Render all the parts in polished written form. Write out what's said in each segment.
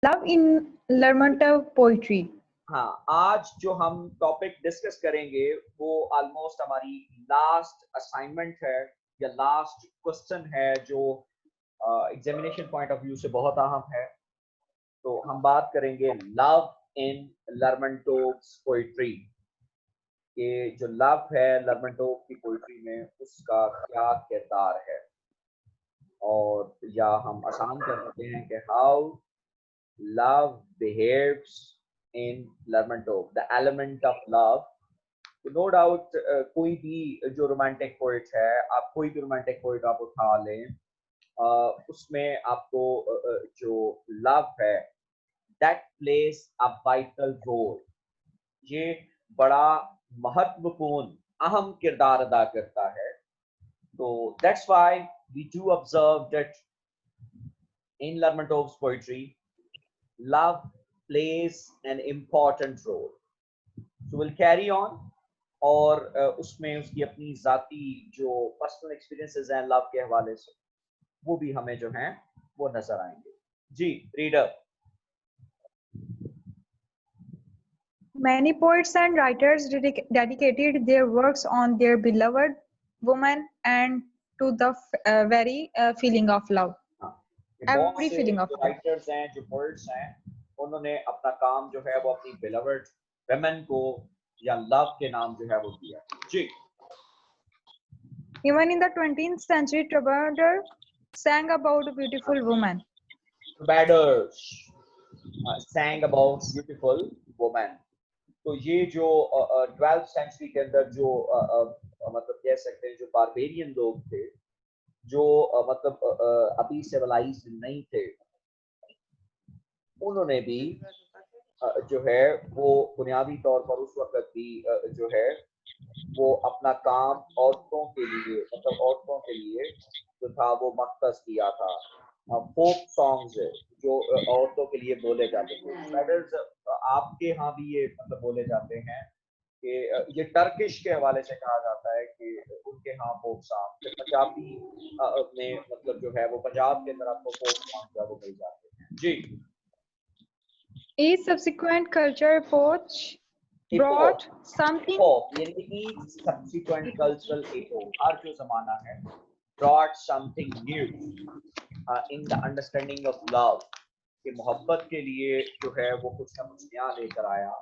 Love in Lermontov poetry. हाँ, आज जो हम टॉपिक डिस्कस करेंगे वो ऑलमोस्ट हमारी लास्ट असाइनमेंट है या लास्ट क्वेश्चन है जो एग्जामिनेशन पॉइंट ऑफ व्यू से बहुत अहम है। तो हम बात करेंगे लव इन लर्मनटोव्स पोइट्री कि जो लव है लर्मनटोव की पोइट्री में उसका क्या किरदार है, और या हम आसान कर सकते हैं कि how love behaves in Lermontov, the element of love. तो नो डाउट कोई भी जो रोमांटिक पोइट है, आप कोई भी रोमांटिक पोइट आप उठा लें, उसमें आपको जो लव है that place a vital role, ये बड़ा महत्वपूर्ण अहम किरदार अदा करता है। तो that's why we do observe that in Lermontov's poetry love plays an important role. So we'll carry on, और उसमें उसकी अपनी जाती जो पर्सनल एक्सपीरियंसेस हैं लव के हवाले से वो भी हमें जो हैं वो नजर आएंगे। जी reader. Many poets and writers dedicated their works on their beloved woman and to the very feeling of love. हाँ, ये Every बहुत से feeling of जो love. राइटर्स हैं जो पोइट्स हैं उन्होंने अपना काम जो है वो अपनी बिलवर्ड वेमेन को या लव के नाम जो है वो दिया। जी Even in the 20th century, troubadour sang about a beautiful woman. ट्रूबैडर्स sang about beautiful women। तो ये जो 12th सेंचुरी के अंदर जो मतलब कह सकते हैं जो बारबेरियन लोग थे, जो मतलब अभी सिविलाइज्ड नहीं थे, उन्होंने भी जो है वो बुनियादी तौर पर उस वक्त भी जो है वो अपना काम औरतों के लिए, मतलब औरतों के लिए जो था वो मख्तस किया था। फोक सॉन्ग्स जो औरतों के लिए बोले जाते थे, ब्रदर्स आपके यहाँ भी ये मतलब बोले जाते हैं कि ये टर्किश के हवाले से कहा जाता है कि उनके यहाँ फोक सॉन्ग, फिर पंजाबी में मतलब जो है वो पंजाब के अंदर आपको फोक सॉन्ग जो है वो मिल जाते हैं। जी Each subsequent culture epoch epoch, brought something epoch यानी कि each subsequent cultural epoch, हर जो जमाना है brought something new in the understanding of love, कि मोहब्बत के लिए जो है वो कुछ ना कुछ नया लेकर आया,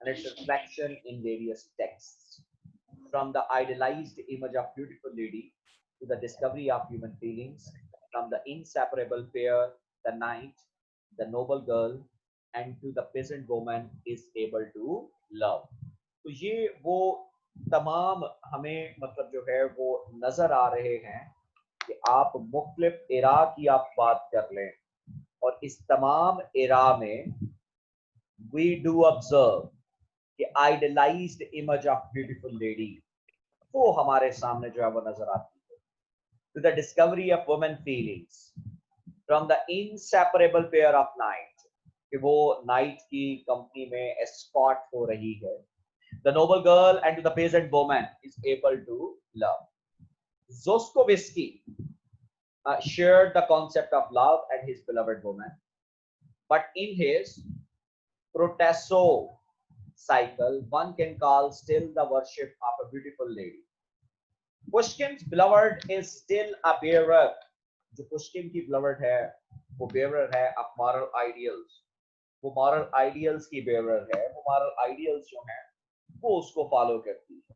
and its reflection in various texts, from the idealized image of beautiful lady to the discovery of human feelings, from the inseparable pair, the knight, the noble girl, and to the peasant woman is able to love। तो ये वो तमाम हमें मतलब जो है वो नजर आ रहे हैं कि आप मुख्तलिफ इरा की आप बात कर लें, और इस तमाम इरा में वी डू ऑब्जर्व कि idealised image of beautiful lady वो हमारे सामने जो है वो नजर आती है। To the discovery of women feelings, from the inseparable pair of knight, कि वो नाइट की कंपनी में एस्कॉर्ट हो रही है, the noble girl and to the peasant woman is able to love. Zostovisky shared the concept of love and his beloved woman, but in his Protaso cycle, one can call still the worship of a beautiful lady. Pushkin's beloved is still a bearer, जो Pushkin की beloved है वो bearer है of moral ideals, वो moral ideals की bearer है, वो moral ideals जो हैं वो उसको follow करती है।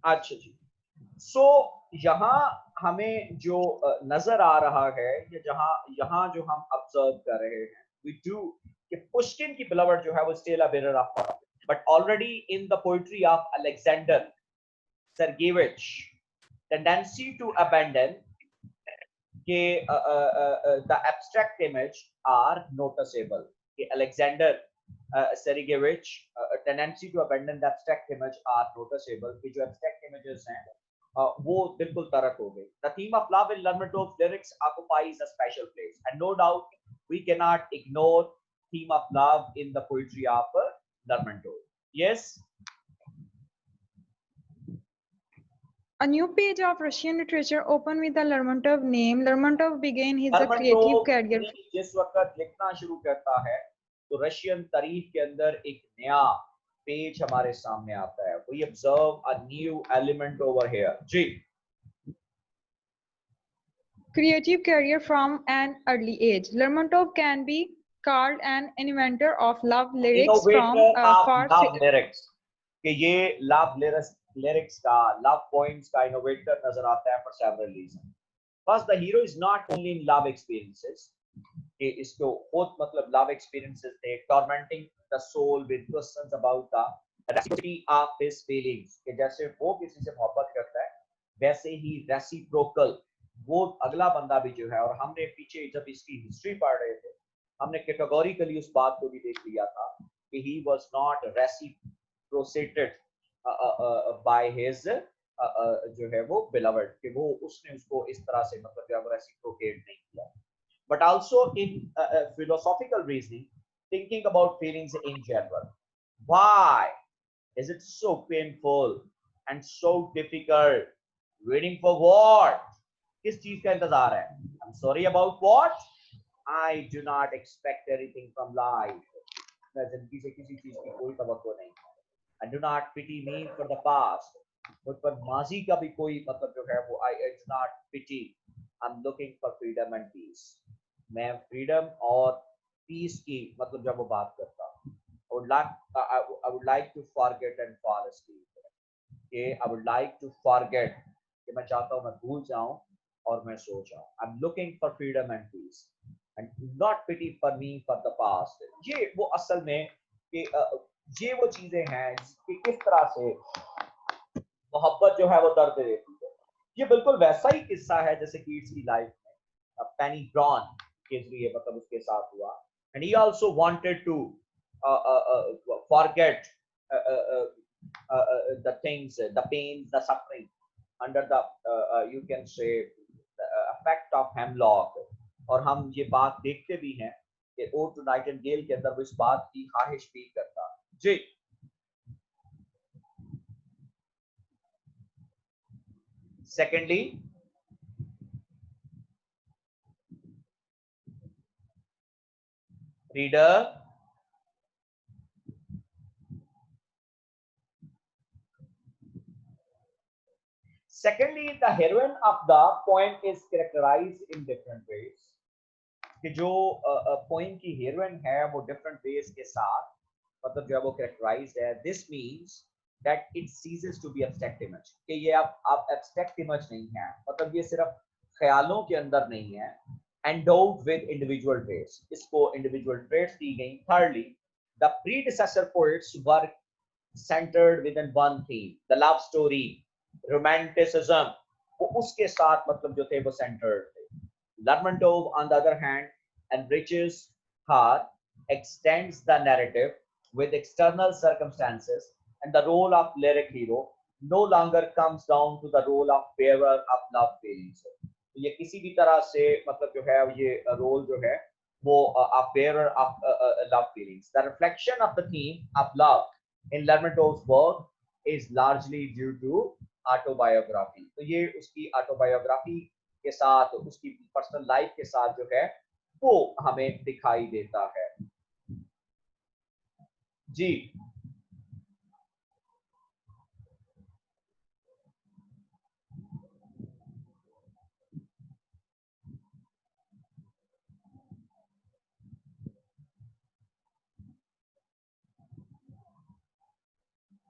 अच्छा जी, सो यहाँ हमें जो नजर आ रहा है या जहाँ यहाँ जो हम ऑब्जर्व कर रहे हैं वी डू कि पुष्किन की beloved जो है वो still a bearer of God, but already in the poetry of Alexander Sergeyevich tendency to abandon के the abstract image are noticeable, कि Alexander Sergeyevich tendency to abandon the abstract image are noticeable, कि जो abstract images हैं वो बिल्कुल तरक हो गई। The theme of love in Lermontov's lyrics occupies a special place, and no doubt we cannot ignore theme of love in the poetry of Lermontov. Yes. A new page of Russian literature opened with the Lermontov name. Lermontov began his creative Lermontov career. जिस वक्त लिखना शुरू करता है तो Russian तारीख के अंदर एक नया पेज हमारे सामने आता है. We observe a new element over here. Ji. Creative career from an early age. Lermontov can be called an inventor of love lyrics from Innovator of far love lyrics. कि ये love lyrics का love poems का innovator नजर आता है for several reasons. First, the hero is not only in love experiences. कि इसको बहुत मतलब love experiences थे, tormenting the soul with questions about the reciprocity of his feelings. कि जैसे वो किसी से मोहब्बत करता है, वैसे ही reciprocal वो अगला बंदा भी जो है. और हमने पीछे जब इसकी हिस्ट्री पढ़ रहे थे, हमने कैटेगोरिकली उस बात को भी देख लिया था कि he was not reciprocated by his जो है वो beloved, कि वो उसने उसको इस तरह से मतलब जो है वो reciprocate नहीं किया. But also in philosophical reasoning, thinking about feelings in general. Why is it so painful and so difficult? Waiting for what? किस चीज का इंतजार है? I'm sorry about what? I do not expect anything from life. मैं जिंदगी से किसी चीज की कोई तवक्को नहीं. I do not pity me for the past. मुझ पर माजी का भी कोई मतलब जो है वो I do not pity. I'm looking for freedom and peace. मैं फ्रीडम और पीस की मतलब जब वो बात करता हूँ, I would like to forget and fall asleep. कि I would like to forget, कि मैं चाहता हूँ मैं भूल जाऊं और मैं सो जाऊं. I'm looking for freedom and peace and not pity for me for the past. ये वो असल में कि ये वो चीजें हैं कि किस तरह से मोहब्बत जो है वो दर्द देती है. ये बिल्कुल वैसा ही किस्सा है जैसे कीट्स की लाइफ में पेनी ब्रॉन के जरिए मतलब उसके साथ हुआ. And he also wanted to forget the things, the pains, the suffering under the you can say the effect of hemlock. और हम ये बात देखते भी हैं कि ओ टू नाइटिंगेल के अंदर वो इस बात की ख्वाहिश भी करता. जी. Secondly, reader, secondly the heroine of the poem is characterized in different ways. कि जो पोइम की हीरोइन है वो डिफरेंट वेज के साथ मतलब जो है वो कैरेक्टराइज्ड है. This means that it ceases to be abstract image. कि ये अब एब्स्ट्रैक्ट इमेज नहीं है, मतलब ये सिर्फ ख्यालों के अंदर नहीं है. एंडोड विद इंडिविजुअल ट्रेट्स, इसको इंडिविजुअल ट्रेट्स दी गई. Thirdly, the predecessor poets were centered within one theme, the love story, romanticism. वो उसके साथ मतलब जो थे वो centered थे. Lermontov, on the other hand, enriches her, extends the narrative with external circumstances, and the role of lyric hero no longer comes down to the role of bearer of love feelings. तो ये किसी भी तरह से मतलब जो है ये रोल जो है वो a bearer of love feelings. The reflection of the theme of love in Lermontov's work is largely due to autobiography. तो ये उसकी autobiography के साथ उसकी पर्सनल लाइफ के साथ जो है वो हमें दिखाई देता है. जी.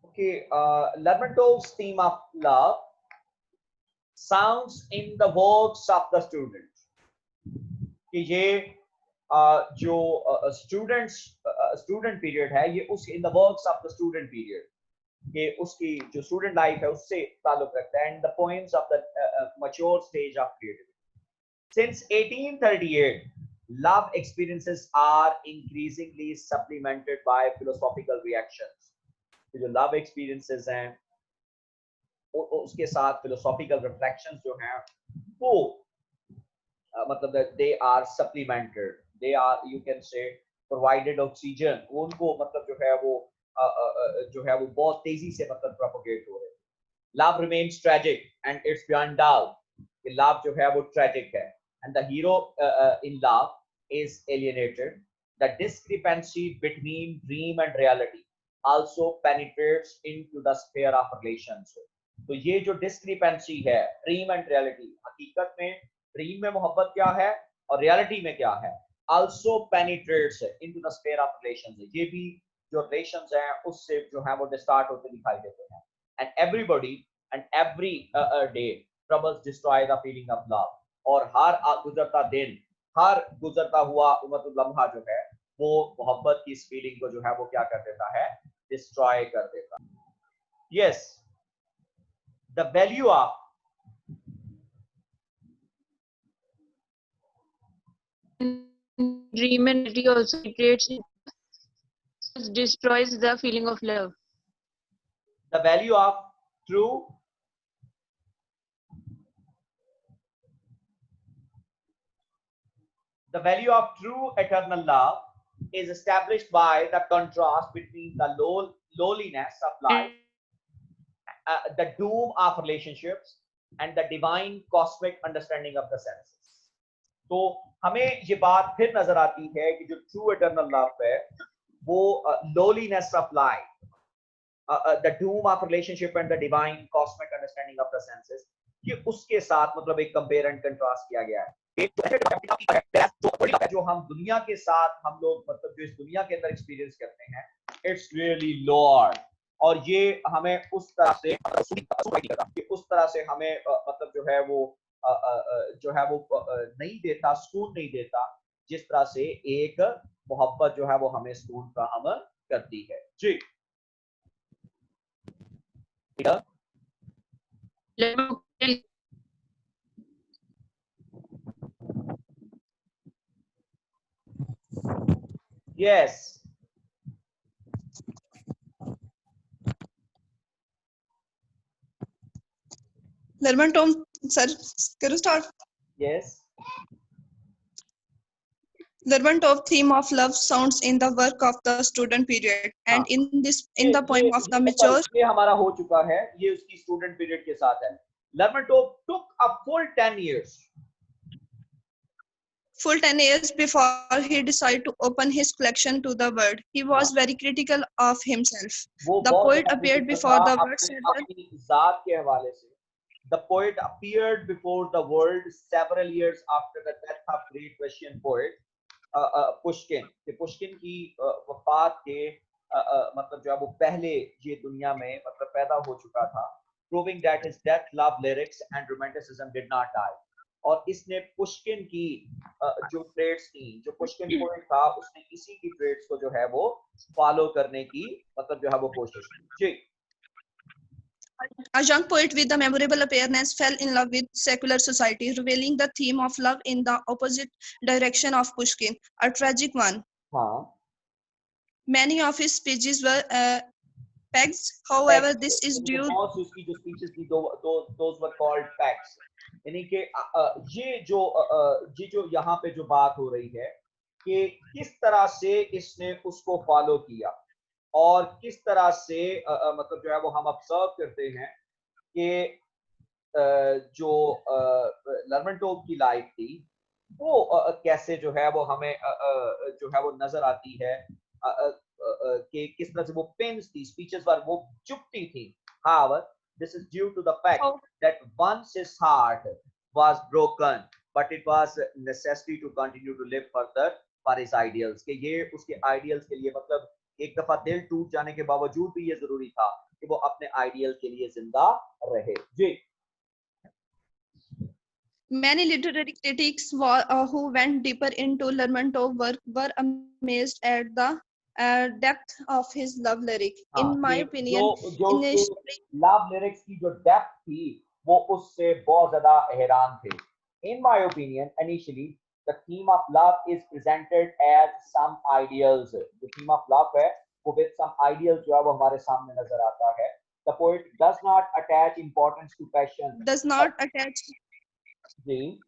Okay, Lermontov's theme of love sounds in the works of the student. कि ये जो स्टूडेंट पीरियड है ये उस in the works of the student period कि उसकी जो स्टूडेंट लाइफ है उससे ताल्लुक रखता है. And the poems of the mature stage of creativity. Since 1838, love experiences are increasingly supplemented by philosophical reactions. जो love experiences हैं उसके साथ philosophical reflections जो हैं वो मतलब that they are supplemented. they are, you can say, provided oxygen, उनको मतलब जो है वो जो है वो बहुत तेजी से मतलब propagate हो रहे हैं. Love remains tragic and it's beyond doubt कि love जो है वो tragic है, and the hero in love is alienated. The discrepancy between dream and reality also penetrates into the sphere of relationship. तो ये जो discrepancy है dream and reality, हकीकत में dream में मोहब्बत क्या है और reality में क्या है, also penetrates into the sphere of relations. ये भी जो relations हैं उससे जो है वो distort होते दिखाई देते हैं. And everybody and every day troubles destroy the feeling of love. और हर गुजरता दिन, हर गुजरता हुआ मतलब लम्हा जो है वो मोहब्बत की इस फीलिंग को जो है वो क्या कर देता है, डिस्ट्रॉय कर देता है. Yes, the value of dream and reality also creates destroys the feeling of love. the value of true the value of true eternal love is established by the contrast between the lowliness of life, the doom of relationships, and the divine cosmic understanding of the senses. तो हमें ये बात फिर नजर आती है कि जो ट्रू इटर्नल लव है वो lowliness of life, the doom of relationship and the divine cosmic understanding of the senses, कि उसके साथ मतलब एक कंपेयर एंड कंट्रास्ट किया गया है. जो हम दुनिया के साथ हम लोग मतलब जो इस दुनिया के अंदर एक्सपीरियंस करते हैं, इट्स रियली लॉर्ड. और ये हमें उस तरह से कि उस तरह से हमें मतलब जो है वो नहीं देता, सुकून नहीं देता जिस तरह से एक मोहब्बत जो है वो हमें सुकून फराहम करती है. जी yes. Lerman Tom, sir, can you start? Yes. Lerman Tom theme of love sounds in the work of the student period and in the poem of the mature. ये हमारा हो चुका है, ये उसकी स्टूडेंट पीरियड के साथ है. Lermontov took a full 10 years. Full 10 years before he decided to open his collection to the world. He was very critical of himself. The poet appeared before the world. अपनी जात के हवाले से. The poet appeared before the world several years after the death of great Russian poet Pushkin. कि Pushkin की वफात के मतलब जो है वो पहले ये दुनिया में मतलब पैदा हो चुका था. Proving that his death, love, lyrics and romanticism did not die. और इसने पुश्किन की जो ट्रेड्स थी, जो पुश्किन पोएट था, उसने इसी की ट्रेड्स को जो है वो फॉलो करने की मतलब जो है वो कोशिश की. जी. A young poet with a memorable appearance fell in love with secular society, revealing the theme of love in the opposite direction of Pushkin, a tragic one. हाँ. Many of his speeches were pegs. However, this is due. बहुत सी उसकी जो speeches थी, those were called pegs. यानी कि ये जो यहाँ पे जो बात हो रही है कि किस तरह से इसने उसको फॉलो किया और किस तरह से मतलब जो है वो हम ऑब्जर्व करते हैं कि जो लर्मनटोव की लाइफ थी वो कैसे जो है वो हमें जो है वो नजर आती है कि किस तरह से वो पेन्स थी, स्पीचेस पर वो चुपती थी. However, this is due to the fact that once his heart was broken, but it was necessary to continue to live further for his ideals. कि ये उसके ideals के लिए मतलब एक दफा दिल टूट जाने के बावजूद भी ये जरूरी था कि वो अपने आइडियल के लिए जिंदा रहे. जी. Many literary critics who went deeper into Lermontov's work were amazed at the depth of his love lyric. In my opinion, love lyrics की जो depth थी वो उससे बहुत ज़्यादा हैरान थे. In my opinion, initially the theme of love is presented as some ideals. The theme of love है वो with some ideals जो है वो हमारे सामने नजर आता है. The poet does not attach importance to passion. Does not attach. Ji.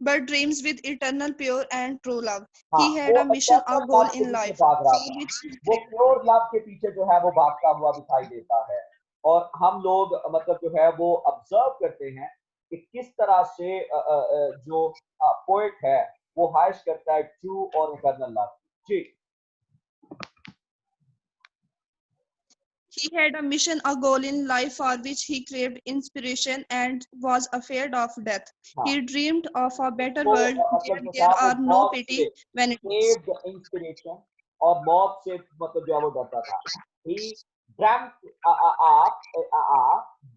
but dreams with eternal, pure, and true love. हाँ, He had वो a mission, a eternal goal love के in पीछे life, भाग रहा for था, which he वो created. Pure love के पीछे जो है वो भागता हुआ दिखाई देता है। और हम लोग मतलब जो है वो ऑब्जर्व करते हैं कि किस तरह से जो पोएट है वो हाइश करता है ट्रू और इटर्नल लव। जी, He had a mission, a goal in life for which he craved inspiration and was afraid of death. हाँ, He dreamed of a better वो world मतलब where जो there था वो are no मौत petty से vanities. saved inspiration और मौत से मतलब जो है वो डरता था। He dreamt a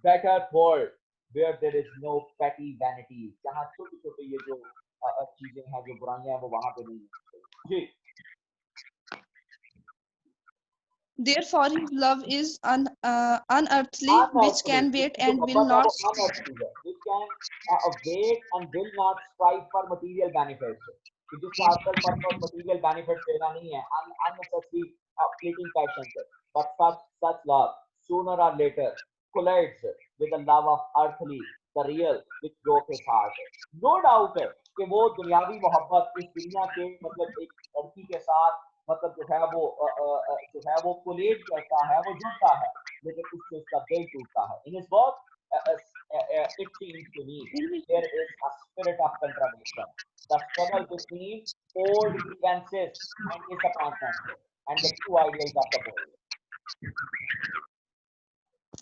better world where there is no petty vanities, जहाँ छोटे छोटे ये जो चीजें हैं जो बुराइयां हैं वो वहां पे नहीं है। जी, Therefore, his love is unearthly, which unearthly, can wait इसकी जो and will मोहब्बत है not वो unearthly है, which can wait and will not strive for material benefits, कि जिसका असल पर्पस material benefits लेना नहीं है, unnecessary fleeting passions, but such love sooner or later collides with the love of earthly, the real, which broke his heart. No doubt कि वो दुनियावी मोहब्बत इस दुनिया के मतलब एक लड़की के साथ मतलब जो है वो जो है वो कोलेट करता है, वो जुड़ता है, लेकिन उससे उसका दिल टूटता है। In his work, it seems to me there is a spirit of contradiction, the struggle between old grievances and disappointments, and the two ideals of the poet.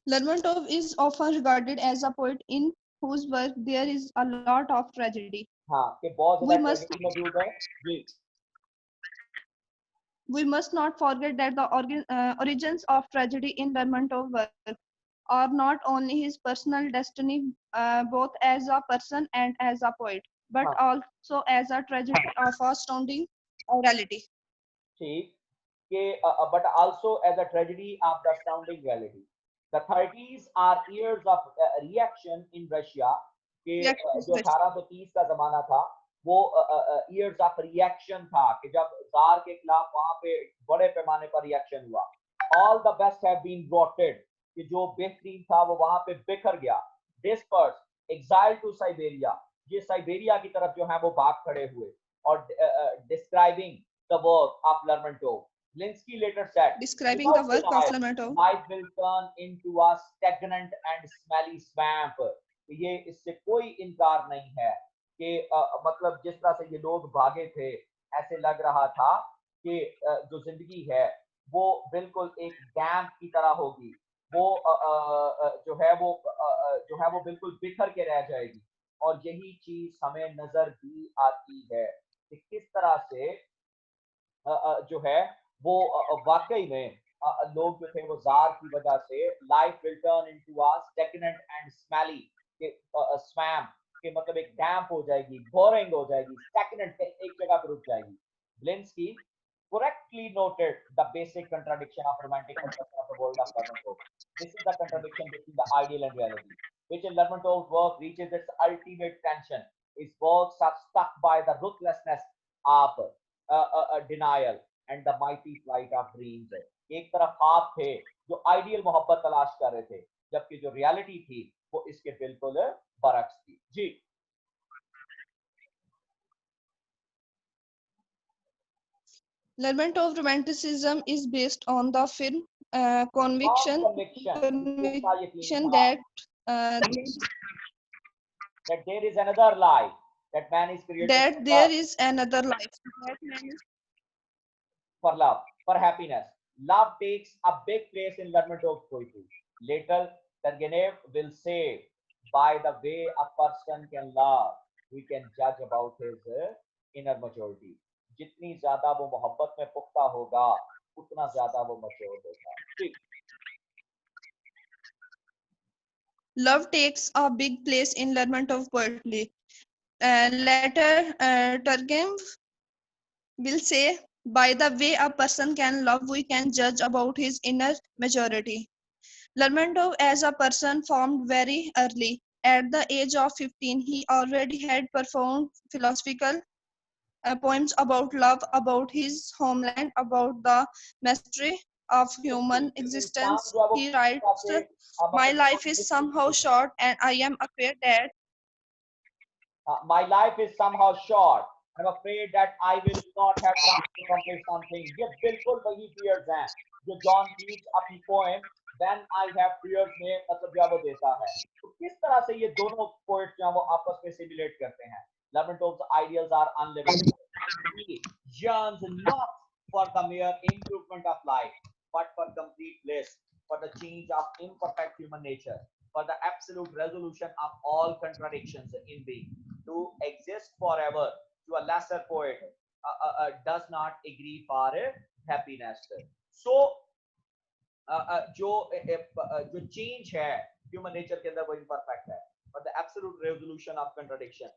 Lermontov is often regarded as a poet in whose work there is a lot of tragedy. हाँ, कि बहुत We ज्यादा must tragedy मौजूद है। जी, we must not forget that the origins of tragedy in Lermontov's work are not only his personal destiny, both as a person and as a poet, but हाँ, also as a tragedy of astounding reality. ठीक, कि but also as a tragedy of the astounding reality. The 30s are years of reaction in Russia, कि जो 1830 का जमाना था वो years of reaction था, कि जब जार के खिलाफ वहां पे बड़े पैमाने पर रिएक्शन हुआ। All the best have been rotted, कि जो बेहतरीन था वो वहां पे बिखर गया। Dispersed, exiled to Siberia, ये साइबेरिया की तरफ जो है वो भाग खड़े हुए। और describing the work of Lermontov, Linsky later said, Describing the without work of denial, Lermontov, life will turn into a stagnant and smelly swamp. ये इससे कोई इनकार नहीं है कि मतलब जिस तरह से ये लोग भागे थे, ऐसे लग रहा था कि जो जिंदगी है वो बिल्कुल एक डैम की तरह होगी, वो जो है वो बिल्कुल बिखर के रह जाएगी। और यही चीज हमें नजर भी आती है कि किस तरह से जो है वो वाकई में लोग जो थे वो जार की वजह से life will turn into a stagnant and smelly, के स्वैम्प, के मतलब एक डैम्प हो जाएगी, बोरिंग हो जाएगी, स्टैग्नेंट एक जगह पर रुक जाएगी। Blinsky correctly noted the basic contradiction of romantic conception of the world of Lermontov. This is the contradiction between the ideal and reality, which in Lermontov's work reaches its ultimate tension. His works are stuck by the ruthlessness of denial and the mighty flight of dreams. एक तरफ आप थे जो ideal मोहब्बत तलाश कर रहे थे, जबकि जो रियलिटी थी वो इसके बिल्कुल बरक्स थी। जी, Lermontov romanticism is based on the film conviction, इसका यकीन conviction था uh, that there is another life, that man is created that there is another life. That man is for love, for happiness. Love takes a big place in Lermontov's poetry. Later, Turgenev will say, by the way a person can love, we can judge about his inner maturity. जितनी ज्यादा वो मोहब्बत में पुख्ता होगा, उतना ज्यादा वो मैच्योर होगा। ठीक, love takes a big place in Lermontov poetry. Later, Turgenev will say, by the way a person can love, we can judge about his inner maturity. Lermontov as a person formed very early. At the age of 15, he already had profound philosophical poems about love, about his homeland, about the mystery of human इंसान existence. जो है वो He किस तरह writes, से my मतलब life is somehow short and I am afraid that My life is somehow short. I'm afraid that I will not have time to accomplish something. ये बिल्कुल वही fears हैं जो जॉन कीट्स अपनी poem When I Have Fears में मतलब जो है वो देता है. तो किस तरह से ये दोनों poets जो हैं वो आपस में simulate करते हैं. Lermontov's ideals are unlimited. He yearns not for the mere improvement of life, but for complete bliss, for the change of imperfect human nature, for the absolute resolution of all contradictions in being. To exist forever to a lesser poet does not agree for happiness. So जो change है human nature के अंदर वो imperfect है, but the absolute resolution of contradiction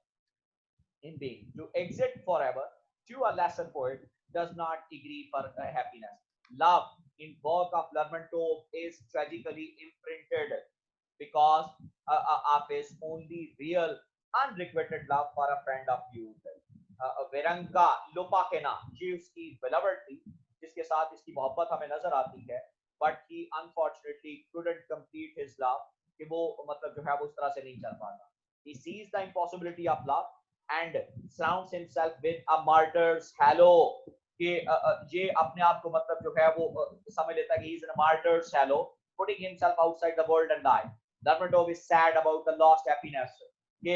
in being. To exist forever to a lesser poet does not agree for happiness. Love in work of Lermontov is tragically imprinted because of his only real unrequited love for a friend of youth. वेरंका लोपाकेना ये उसकी beloved थी जिसके साथ इसकी मोहब्बत हमें नजर आती है, but he unfortunately couldn't complete his love कि वो मतलब जो है वो उस तरह से नहीं चल पाता. He sees the impossibility of love and surrounds himself with a martyr's halo कि ये अपने आप को मतलब जो है वो समझ लेता है कि he is in a martyr's halo, putting himself outside the world and die. Lermontov is sad about the lost happiness कि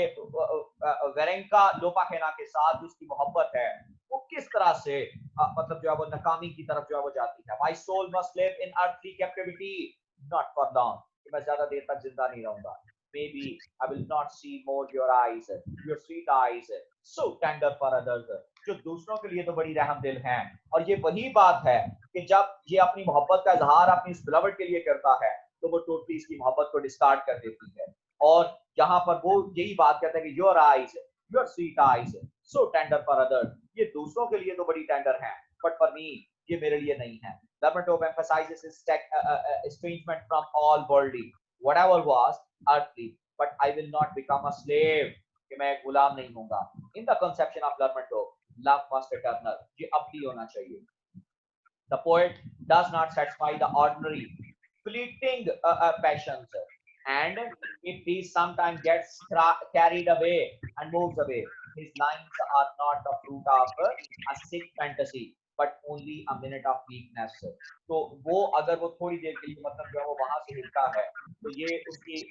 वेरेंका लोपाखेना के साथ उसकी मोहब्बत है वो किस तरह से मतलब जो है वो नाकामी की तरफ जो है वो जाती है. My soul must live in earthly captivity, not for long. कि मैं ज्यादा देर तक जिंदा नहीं रहूंगा. Maybe I will not see more your eyes, your sweet eyes, so tender for others. जो दूसरों के लिए तो बड़ी रहम दिल हैं. और ये वही बात है कि जब ये अपनी मोहब्बत का इजहार अपनी इस बिलवड के लिए करता है तो वो टोटली इसकी मोहब्बत को डिस्कार्ड कर देती है. और यहाँ पर वो यही बात कहता है कि your eyes, your sweet eyes, so tender for others. ये दूसरों के लिए तो बड़ी टेंडर हैं, बट फॉर मी ये मेरे लिए नहीं है. Lermontov emphasizes his estrangement from all worldly, whatever was earthly, but I will not become a slave. कि मैं एक गुलाम नहीं होऊंगा. In the conception of Lermontov, love must eternal. ये अब भी होना चाहिए. The poet does not satisfy the ordinary, fleeting passions, and if he sometimes gets carried away and moves away, his lines are not the fruit of a sick fantasy, but only a minute of weakness. तो वो अगर वो थोड़ी देर के लिए मतलब जो है वो वहां से हिलता है तो ये उसकी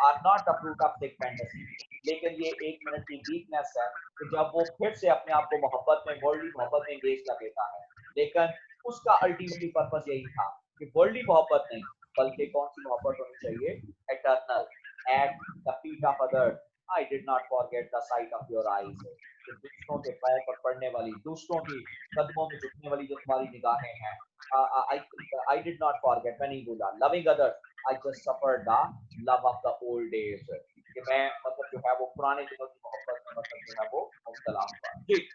are not the fruit of sick fantasy, लेकिन ये एक मिनट की वीकनेस है कि जब वो फिर से अपने आप को मोहब्बत में वर्ल्डली मोहब्बत में एंगेज कर देता है. लेकिन उसका अल्टीमेटली पर्पस यही था कि वर्ल्डली मोहब्बत नहीं बल्कि कौन सी मोहब्बत होनी चाहिए, eternal. At the feet of others I did not forget the site of your eyes. दूसरों के पैर पर पड़ने वाली, दूसरों की कदमों में झुकने वाली जो तुम्हारी निगाहें हैं, आई डिड नॉट फॉरगेट, मैं नहीं भूला. Loving others I just suffered the love of the old days. कि मैं मतलब जो है वो पुराने दिनों की मोहब्बत में मतलब जो है वो मुब्तला हुआ. जी.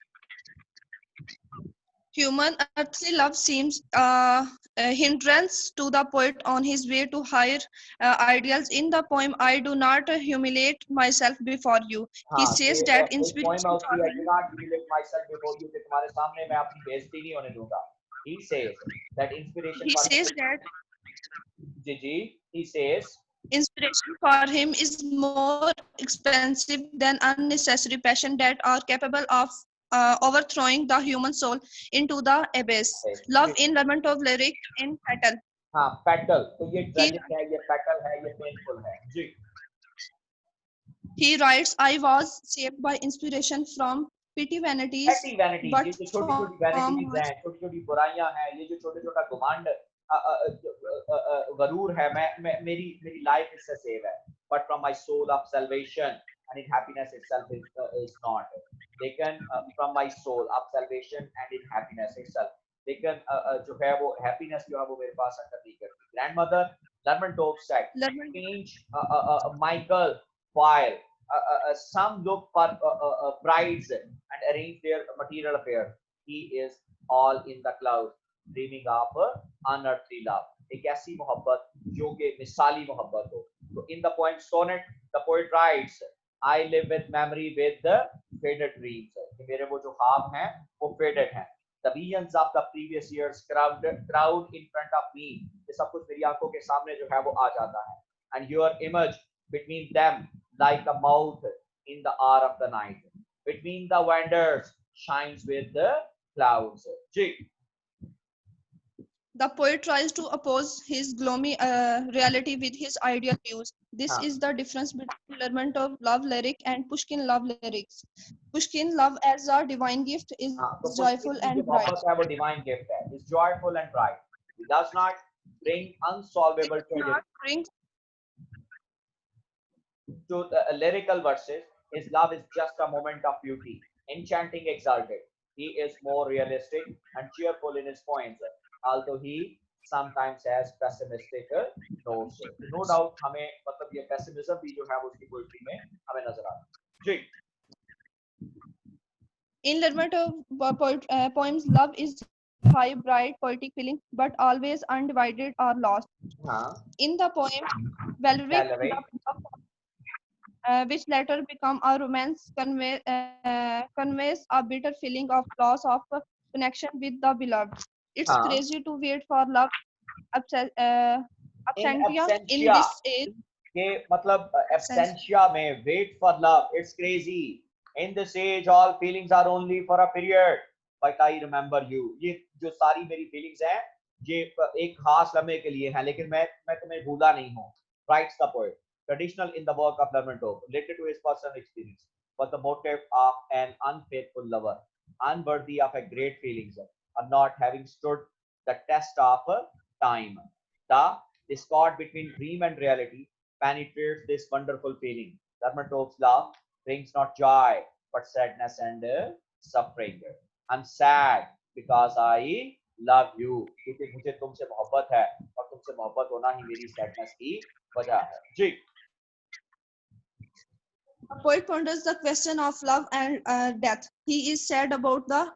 Human earthly love seems a hindrance to the poet on his way to higher ideals. In the poem, I do not humiliate myself before you. He says that inspiration for I do not humiliate myself before you कि तुम्हारे सामने मैं अपनी बेइज्जती नहीं होने दूंगा. He says that inspiration he for says that जी he says inspiration for him is more expensive than unnecessary passion that are capable of overthrowing the human soul into the abyss. Love in Lermontov lyric in Petal. हाँ petal. तो ये tragic है, ये petal है, ये painful है. जी. He writes, I was shaped by inspiration from petty vanities, petty vanities, but ये जो छोटी-छोटी vanities हैं, छोटी-छोटी बुराइयां हैं, ये जो छोटा-छोटा घमंड गरूर है, मैं मेरी लाइफ इससे सेव है. But from my soul of salvation and in happiness itself is not. लेकिन from my soul of salvation and in happiness itself. लेकिन जो है वो happiness जो है वो मेरे पास आकर नहीं करती. Grandmother Lermontov said, change Michael while some look for brides and arrange their material affairs. He is all in the clouds, dreaming of unearthly love. एक ऐसी मोहब्बत जो कि मिसाली मोहब्बत हो. तो in the poem sonnet, the poet writes, I live with memory with the faded dreams. कि मेरे वो जो ख्वाब हैं वो faded हैं. The visions of the previous years crowd in front of me. ये सब कुछ मेरी आंखों के सामने जो है वो आ जाता है. And your image between them like a mouth in the hour of the night. Between the wonders shines with the clouds. Ji. The poet tries to oppose his gloomy reality with his ideal views. This हाँ. is the difference between Lermontov love lyric and Pushkin love lyrics. Pushkin love as a divine gift is हाँ, तो joyful Pushkin की जो and bright. मोहब्बत है वो divine gift है. Is joyful and bright. He does not bring unsolvable It does not tragedy bring to the lyrical verses. His love is just a moment of beauty, enchanting, exalted. He is more realistic and cheerful in his poems, although he sometimes has pessimistic notes. No doubt हमें मतलब ये pessimism भी जो है वो उसकी poetry में हमें नजर आता है. जी. in Lermontov poems. Love is high, bright, poetic feeling, but always undivided or lost. हाँ. In the poem Valeric, Valerie. which later become a romance, conveys a bitter feeling of loss of connection with the beloved. It's हाँ. crazy to wait for love, In absentia in absentia. this age. के मतलब absentia में wait for love. It's crazy. In this age, all feelings are only for a period. But I remember you. ये जो सारी मेरी feelings हैं, ये एक खास लम्हे के लिए हैं, लेकिन मैं तुम्हें भूला नहीं हूँ. Writes the poet. Traditional in the work of Lermontov, related to his personal experience, was the motive of an unfaithful lover, unworthy of a great feelings, or not having stood the test of time. The discord between dream and reality penetrates this wonderful feeling. Lermontov's love brings not joy, but sadness and suffering. I'm sad because I love you. क्योंकि मुझे तुमसे मोहब्बत है और तुमसे मोहब्बत होना ही मेरी sadness की वजह है. जी. The poet ponders the question of love and death. He is sad about the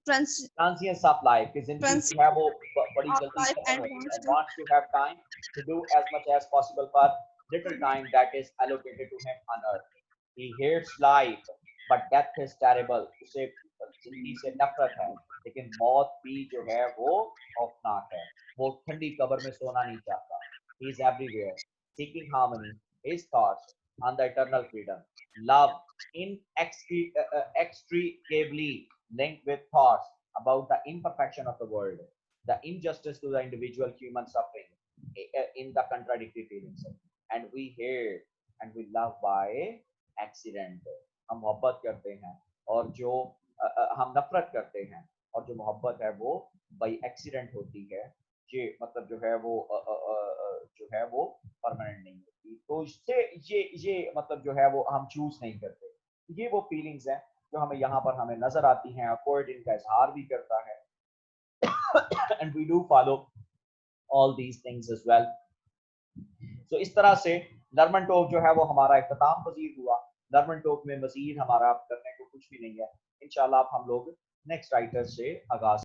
Transience of life. कि जिंदगी transience जो है वो बड़ी of जल्दी life खत्म and होती है and wants to have time to do as much as possible for little time that is allocated to him on earth. He hates life, but death is terrible. उसे जिंदगी से नफरत है, लेकिन मौत भी जो है वो खौफनाक है. वो ठंडी कब्र में सोना नहीं चाहता. He is everywhere, seeking harmony. His thoughts on the eternal freedom. Love inextricably linked with thoughts about the imperfection of the world, the injustice to the individual human suffering in the contradictory feelings. And we hate and we love by accident. हम मोहब्बत करते हैं और जो हम नफरत करते हैं और जो मोहब्बत है वो बाई एक्सीडेंट होती है. ये मतलब जो है वो परमानेंट नहीं होती. तो इससे ये मतलब जो है वो हम चूज नहीं करते. ये वो फीलिंग्स हैं जो हमें यहाँ पर हमें नजर आती हैं. पोएट इनका इजहार भी करता है. And we do follow all these things as well. तो इस तरह से लर्मनटोव जो है वो हमारा इख्तिताम पजीर हुआ. लर्मनटोव में मजीद हमारा करने को कुछ भी नहीं है. इंशाल्लाह हम लोग नेक्स्ट राइटर से आगाज